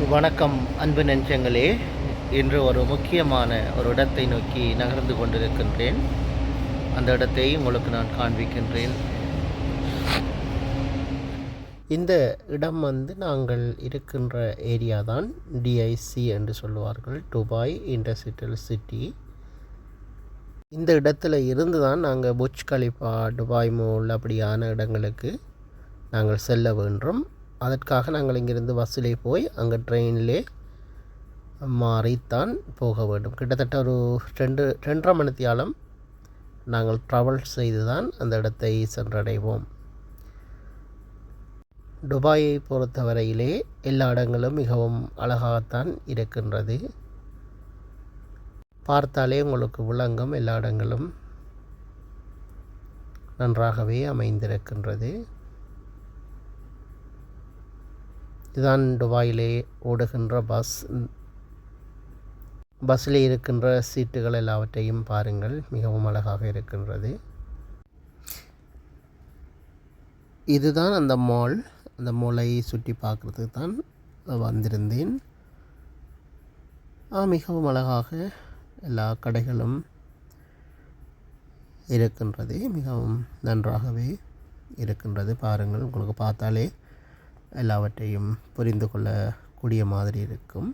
வணக்கம் அன்பு நெஞ்சங்களே. இன்று ஒரு முக்கியமான ஒரு இடத்தை நோக்கி நகர்ந்து கொண்டிருக்கின்றேன். அந்த இடத்தை உங்களுக்கு நான் காண்பிக்கின்றேன். இந்த இடம் நாங்கள் இருக்கின்ற ஏரியா தான் டிஐசி என்று சொல்லுவார்கள், துபாய் இண்டஸ்ட்ரியல் சிட்டி. இந்த இடத்துல இருந்து தான் நாங்கள் புர்ஜ் கலிஃபா, துபாய் மால் அப்படியான இடங்களுக்கு நாங்கள் செல்ல வேண்டும். அதற்காக நாங்கள் இங்கிருந்து பஸ்ஸிலே போய் அங்கே ட்ரெயினிலே மாறித்தான் போக வேண்டும். கிட்டத்தட்ட ஒரு 2.5 மணித்தியாலம் நாங்கள் ட்ராவல் செய்து தான் அந்த இடத்தை சென்றடைவோம். துபாயை பொறுத்தவரையிலே எல்லா இடங்களும் மிகவும் அழகாகத்தான் இருக்கின்றது. பார்த்தாலே உங்களுக்கு விளங்கும், எல்லா இடங்களும் நன்றாகவே அமைந்திருக்கின்றது. இதுதான் துபாயிலே ஓடுகின்ற பஸ்ஸில் இருக்கின்ற சீட்டுகள் எல்லாவற்றையும் பாருங்கள், மிகவும் அழகாக இருக்கின்றது. இதுதான் அந்த மால். அந்த மாலை சுற்றி பார்க்குறதுக்கு தான் வந்திருந்தேன். மிகவும் அழகாக எல்லா கடைகளும் இருக்கின்றது, மிகவும் நன்றாகவே இருக்கின்றது. பாருங்கள், உங்களுக்கு பார்த்தாலே எல்லாவற்றையும் புரிந்து கொள்ளக்கூடிய மாதிரி இருக்கும்.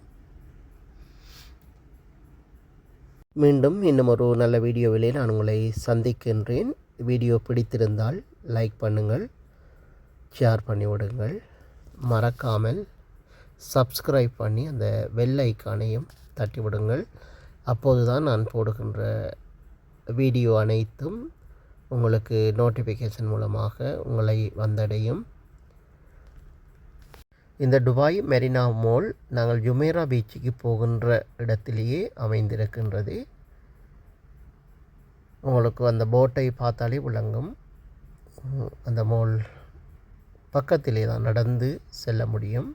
மீண்டும் இன்னும் ஒரு நல்ல வீடியோவிலே நான் உங்களை சந்திக்கின்றேன். வீடியோ பிடித்திருந்தால் லைக் பண்ணுங்கள், ஷேர் பண்ணிவிடுங்கள், மறக்காமல் சப்ஸ்கிரைப் பண்ணி அந்த பெல் ஐக்கானையும் தட்டிவிடுங்கள். அப்போது தான் நான் போடுகின்ற வீடியோ அனைத்தும் உங்களுக்கு நோட்டிஃபிகேஷன் மூலமாக உங்களை வந்தடையும். இந்த துபாய் மெரினா மால் நாங்கள் ஜுமேரா பீச்சுக்கு போகின்ற இடத்திலேயே அமைந்திருக்கின்றது. உங்களுக்கு அந்த போட்டை பார்த்தாலே விளங்கும். அந்த மால் பக்கத்திலே தான் நடந்து செல்ல முடியும்.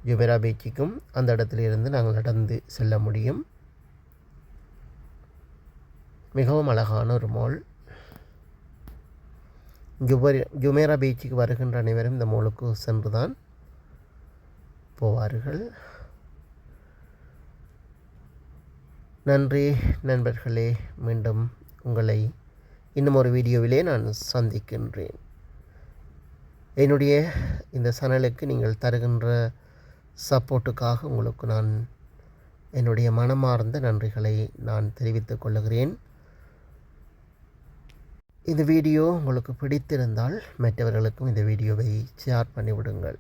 ஜுமேரா பீச்சுக்கும் அந்த இடத்திலிருந்து நாங்கள் நடந்து செல்ல முடியும். மிகவும் அழகான ஒரு மால். ஜுமேரா பீச்சுக்கு வருகின்ற அனைவரும் இந்த மாலுக்கு சென்று தான் போவார்கள். நன்றி நண்பர்களே. மீண்டும் உங்களை இன்னும் ஒரு வீடியோவிலே நான் சந்திக்கின்றேன். என்னுடைய இந்த சேனலுக்கு நீங்கள் தருகின்ற சப்போர்ட்டுக்காக உங்களுக்கு நான் என்னுடைய மனமார்ந்த நன்றிகளை நான் தெரிவித்துக் கொள்கிறேன். இந்த வீடியோ உங்களுக்கு பிடித்திருந்தால் மற்றவர்களுக்கும் இந்த வீடியோவை ஷேர் பண்ணிவிடுங்கள்.